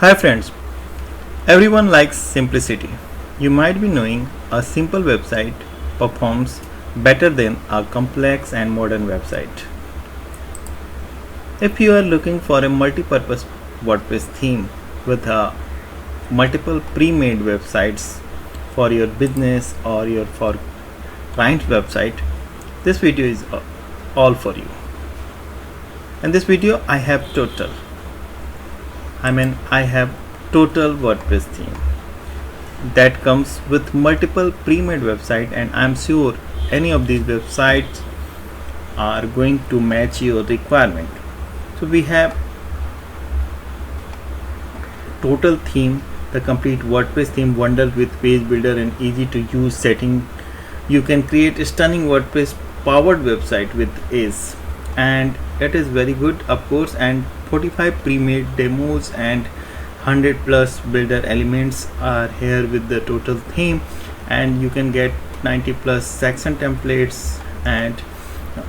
Hi friends, everyone likes simplicity. You might be knowing a simple website performs better than a complex and modern website. If you are looking for a multi-purpose WordPress theme with multiple pre-made websites for your business or your for client's website, this video is all for you. In this video I have Total WordPress theme that comes with multiple pre-made website, and I'm sure any of these websites are going to match your requirement. So we have Total theme, the complete WordPress theme bundled with page builder and easy to use setting. You can create a stunning WordPress powered website with ease, and it is very good, of course, and 45 pre-made demos and 100 plus builder elements are here with the Total theme, and you can get 90 plus section templates, and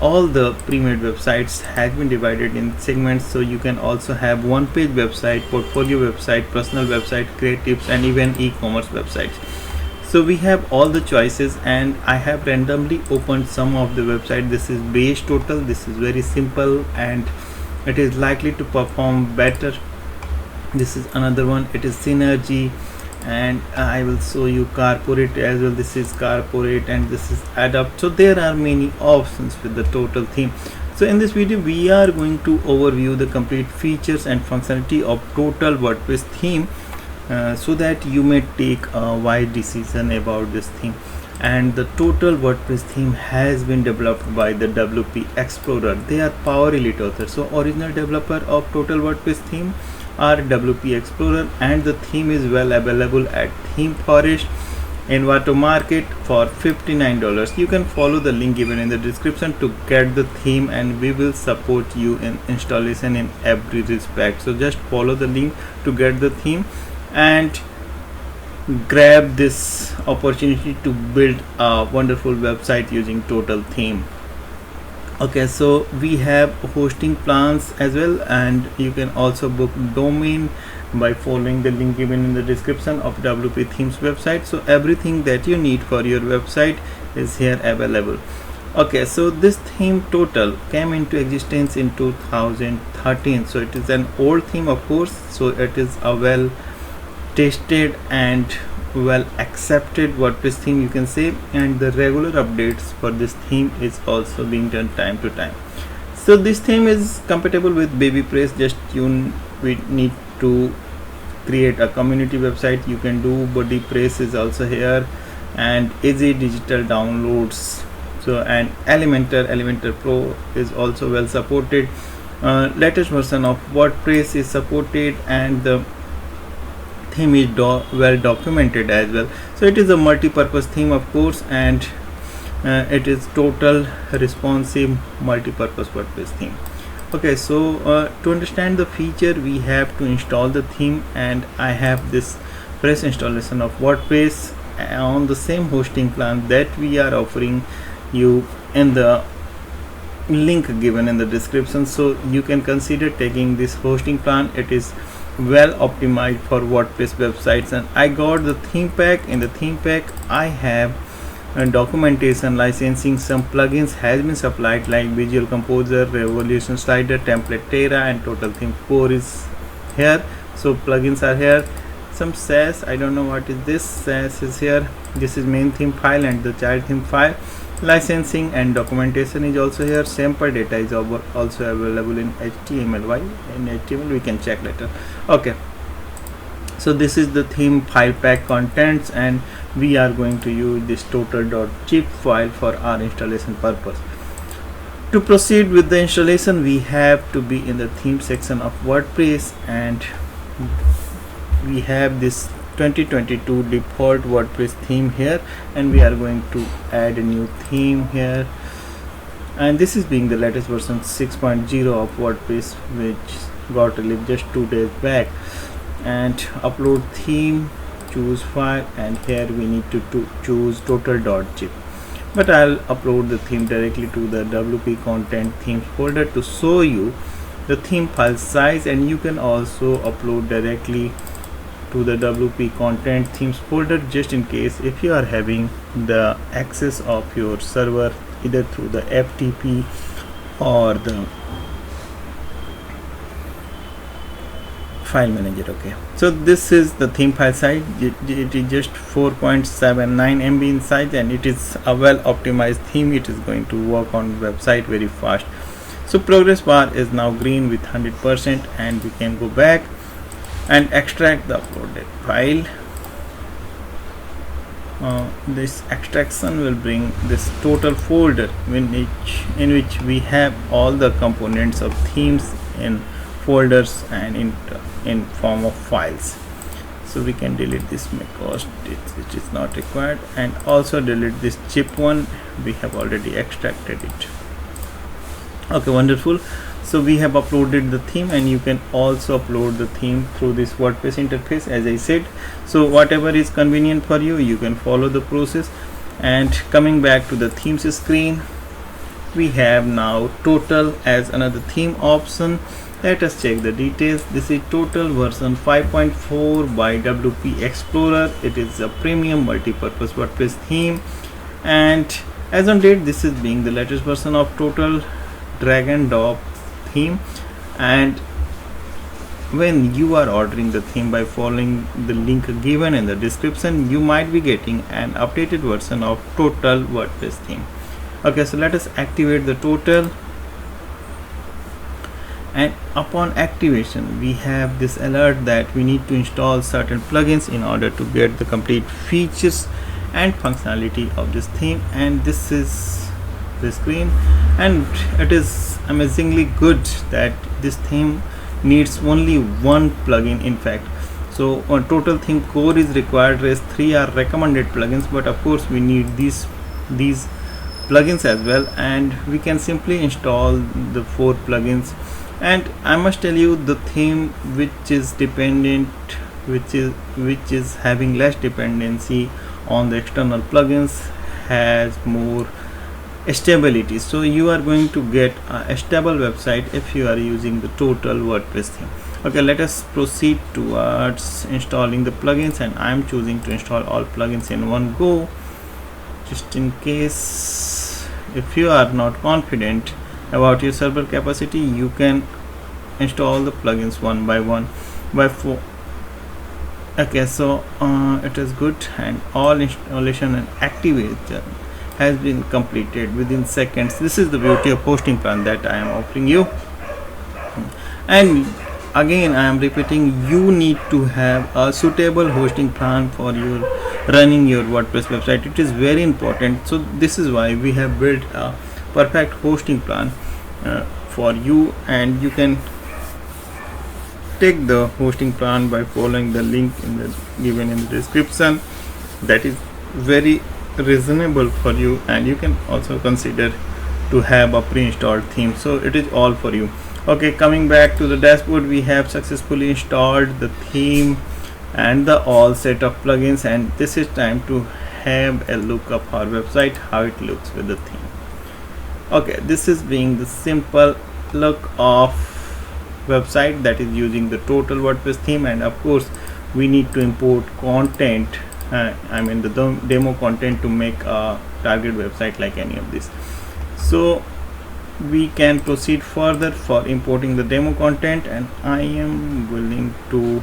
all the pre-made websites has been divided in segments, so you can also have one page website, portfolio website, personal website, creatives, and even e-commerce websites. So we have all the choices, and I have randomly opened some of the website. This is base Total. This is very simple and it is likely to perform better. This is another one, it is Synergy, and I will show you corporate as well. This is corporate, and this is adapt. So there are many options with the Total theme. So in this video we are going to overview the complete features and functionality of Total WordPress theme, so that you may take a wise decision about this theme. And the Total WordPress theme has been developed by the WP Explorer. They are Power Elite authors. So original developer of Total WordPress theme are WP Explorer, and the theme is well available at Theme Forest in Vato Market for $59. You can follow the link given in the description to get the theme, and we will support you in installation in every respect. So just follow the link to get the theme and grab this opportunity to build a wonderful website using Total theme. Okay, so we have hosting plans as well, and you can also book domain by following the link given in the description of WP Themes website. So everything that you need for your website is here available. Okay, so this theme Total came into existence in 2013, so it is an old theme, of course. So it is a well tested and well accepted WordPress theme, you can say, and the regular updates for this theme is also being done time to time. So this theme is compatible with WPBakery. Just we need to create a community website. You can do WordPress is also here, and easy digital downloads. So and Elementor Pro is also well supported. Latest version of WordPress is supported, and the theme is well documented as well. So it is a multi-purpose theme, of course, and it is total responsive multi-purpose WordPress theme. Okay, so to understand the feature we have to install the theme, and I have this fresh installation of WordPress on the same hosting plan that we are offering you in the link given in the description. So you can consider taking this hosting plan. It is well optimized for WordPress websites, and I got the theme pack. In the theme pack I have documentation, licensing, some plugins has been supplied like Visual Composer, Revolution Slider, Template Terra, and Total Theme Core is here. So plugins are here. Some SAS, I don't know what is this. SAS is here. This is main theme file and the child theme file. Licensing and documentation is also here. Sample data is also available in HTML. Why in HTML we can check later. Okay, so this is the theme file pack contents, and we are going to use this total.zip file for our installation purpose. To proceed with the installation, we have to be in the theme section of WordPress, and we have this 2022 default WordPress theme here, and we are going to add a new theme here, and this is being the latest version 6.0 of WordPress, which got released just 2 days back. And upload theme, choose file, and here we need to choose total.zip, but I'll upload the theme directly to the WP content themes folder to show you the theme file size, and you can also upload directly to the WP content themes folder, just in case if you are having the access of your server either through the FTP or the file manager. Okay, so this is the theme file size. It is just 4.79 MB in size, and it is a well optimized theme. It is going to work on website very fast. So progress bar is now green with 100%, and we can go back and extract the uploaded file. This extraction will bring this total folder in which we have all the components of themes in folders and in form of files. So we can delete this because it is not required, and also delete this chip one. We have already extracted it. Okay, wonderful. So we have uploaded the theme, and you can also upload the theme through this WordPress interface, as I said. So whatever is convenient for you, you can follow the process. And coming back to the themes screen, we have now total as another theme option. Let us check the details. This is total version 5.4 by WP Explorer. It is a premium multi-purpose WordPress theme, and as on date, this is being the latest version of total drag and drop theme. And when you are ordering the theme by following the link given in the description, you might be getting an updated version of total WordPress theme. Okay, so let us activate the total, and upon activation we have this alert that we need to install certain plugins in order to get the complete features and functionality of this theme. And this is the screen, and it is amazingly good that this theme needs only one plugin. In fact, so on total theme core is required, rest 3 are recommended plugins, but of course we need these plugins as well, and we can simply install the 4 plugins. And I must tell you, the theme which is dependent, which is having less dependency on the external plugins, has more stability. So you are going to get a stable website if you are using the total WordPress theme. Okay, let us proceed towards installing the plugins, and I am choosing to install all plugins in one go, just in case if you are not confident about your server capacity, you can install the plugins one by one by 4. Okay, so it is good, and all installation and activation has been completed within seconds. This is the beauty of hosting plan that I am offering you. And again, I am repeating, you need to have a suitable hosting plan for your running your WordPress website. It is very important. So this is why we have built a perfect hosting plan for you, and you can take the hosting plan by following the link given in the description. That is very reasonable for you, and you can also consider to have a pre-installed theme. So it is all for you. Okay, coming back to the dashboard, we have successfully installed the theme and the all set of plugins, and this is time to have a look of our website, how it looks with the theme. Okay, this is being the simple look of website that is using the total WordPress theme. And of course we need to import content, the demo content, to make a target website like any of this. So we can proceed further for importing the demo content, and I am willing to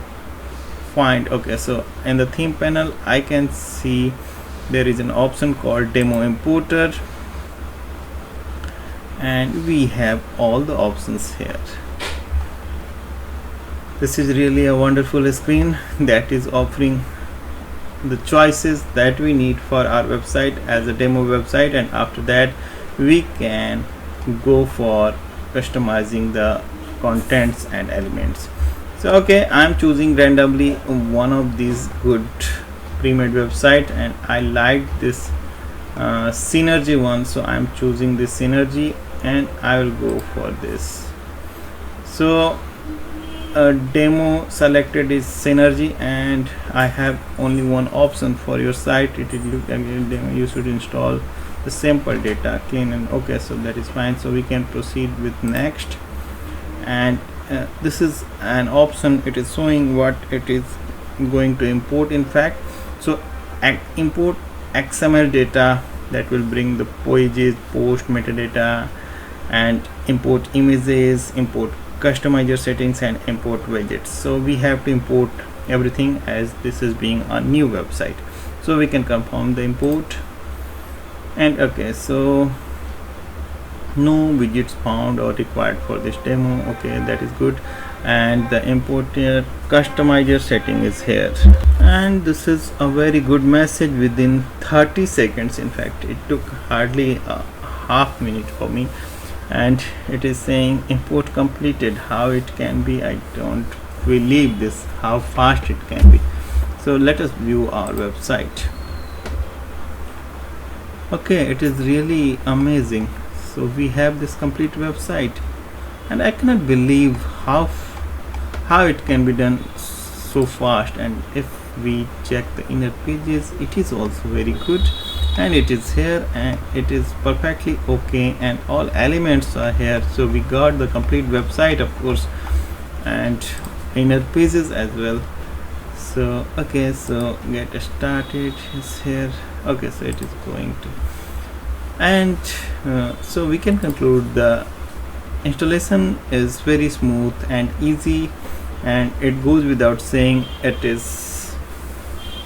find, okay, so in the theme panel I can see there is an option called demo importer, and we have all the options here. This is really a wonderful screen that is offering the choices that we need for our website as a demo website, and after that we can go for customizing the contents and elements. So okay, I'm choosing randomly one of these good pre-made website, and I like this synergy one, so I'm choosing this synergy, and I will go for this. So demo selected is synergy, and I have only one option for your site. It is look again demo. You should install the sample data clean, and okay, so that is fine. So we can proceed with next, and this is an option. It is showing what it is going to import. In fact, so import XML data, that will bring the pages, post metadata, and import images, import customizer settings, and import widgets. So we have to import everything as this is being a new website. So we can confirm the import, and okay, so no widgets found or required for this demo. Okay, that is good. And the importer customizer setting is here, and this is a very good message within 30 seconds. In fact, it took hardly a half minute for me, and it is saying import completed. How it can be, I don't believe this, how fast it can be. So let us view our website. Okay, it is really amazing. So we have this complete website, and I cannot believe how it can be done so fast. And if we check the inner pages, it is also very good, and it is here, and it is perfectly okay, and all elements are here. So we got the complete website, of course, and inner pages as well. So okay, so get started is here. Okay, so it is going to, and so we can conclude the installation is very smooth and easy, and it goes without saying it is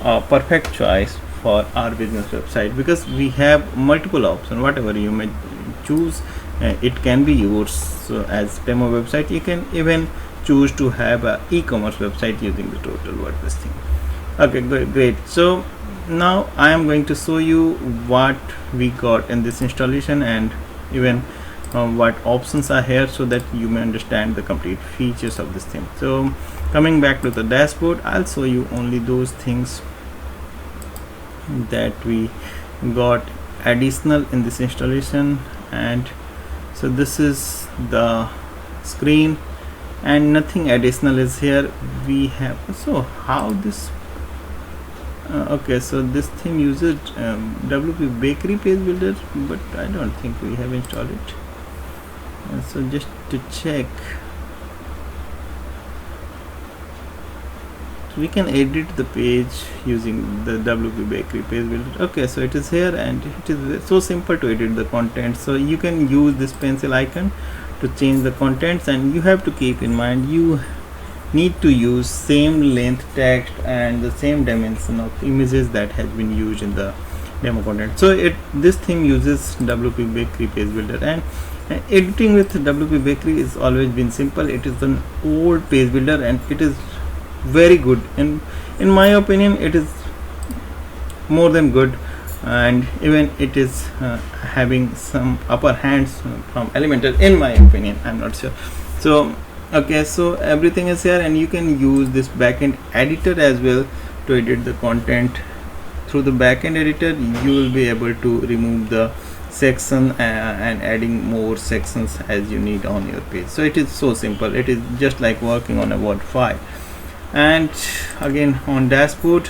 a perfect choice for our business website, because we have multiple options. Whatever you may choose, it can be yours. So as demo website, you can even choose to have a e-commerce website using the Total WordPress theme. Okay, great. So now I am going to show you what we got in this installation, and even what options are here, so that you may understand the complete features of this theme. So coming back to the dashboard, I'll show you only those things that we got additional in this installation. And so this is the screen, and nothing additional is here. We have, so how this okay, so this theme uses WPBakery page builder, but I don't think we have installed it. So just to check, so we can edit the page using the WPBakery page builder. Okay, so it is here, and it is so simple to edit the content. So you can use this pencil icon to change the contents, and you have to keep in mind you need to use same length text and the same dimension of images that has been used in the demo content. So this theme uses WPBakery page builder, and editing with WPBakery is always been simple. It is an old page builder, and it is very good. In my opinion, it is more than good, and even it is having some upper hands from Elementor, in my opinion. I'm not sure. So okay, so everything is here, and you can use this backend editor as well to edit the content. Through the backend editor, you will be able to remove the section and adding more sections as you need on your page. So it is so simple. It is just like working on a Word file. And again, on dashboard,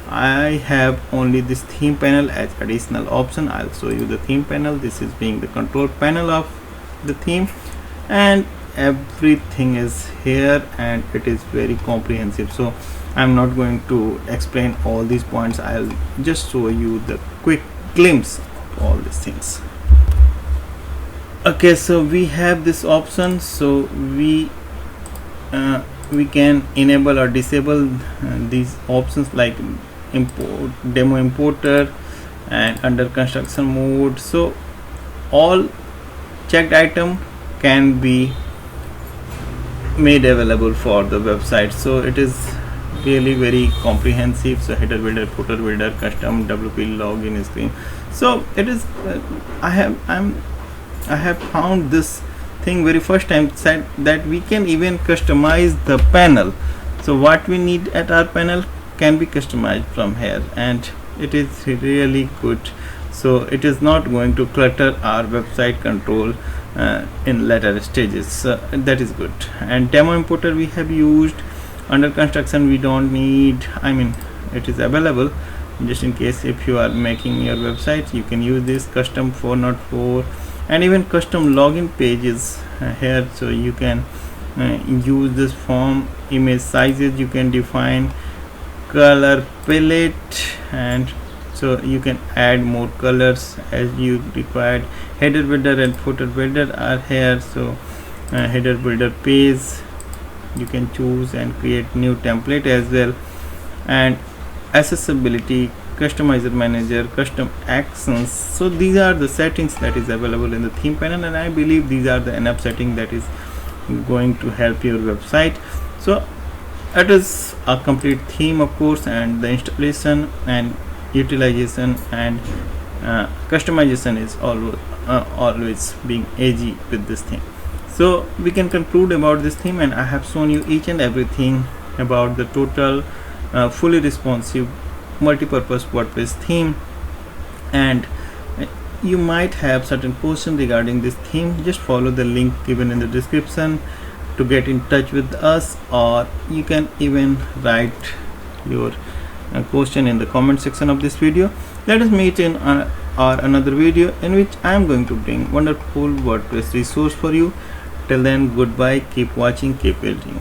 I have only this theme panel as additional option. I'll show you the theme panel. This is being the control panel of the theme, and everything is here, and it is very comprehensive. So I'm not going to explain all these points. I'll just show you the quick glimpse of all these things. Okay, so we have this option. So we can enable or disable these options like import, demo importer, and under construction mode. So all checked item can be made available for the website. So it is really very comprehensive. So header builder, footer builder, custom WP login screen. So it is I have found this thing very first time, said that we can even customize the panel. So what we need at our panel can be customized from here, and it is really good. So it is not going to clutter our website control in later stages. So that is good. And demo importer we have used. Under construction we don't need, I mean, it is available just in case if you are making your website. You can use this custom 404, and even custom login page is here, so you can use this form. Image sizes, you can define color palette, and so you can add more colors as you required. Header builder and footer builder are here, so header builder page you can choose and create new template as well. And accessibility, customizer manager, custom actions, so these are the settings that is available in the theme panel, and I believe these are the enough setting that is going to help your website. So it is a complete theme, of course, and the installation and utilization and customization is always being easy with this theme. So we can conclude about this theme, and I have shown you each and everything about the total fully responsive multi-purpose WordPress theme. And you might have certain questions regarding this theme. Just follow the link given in the description to get in touch with us, or you can even write your question in the comment section of this video. Let us meet in another video in which I am going to bring wonderful WordPress resource for you. Till then, goodbye, keep watching, keep building.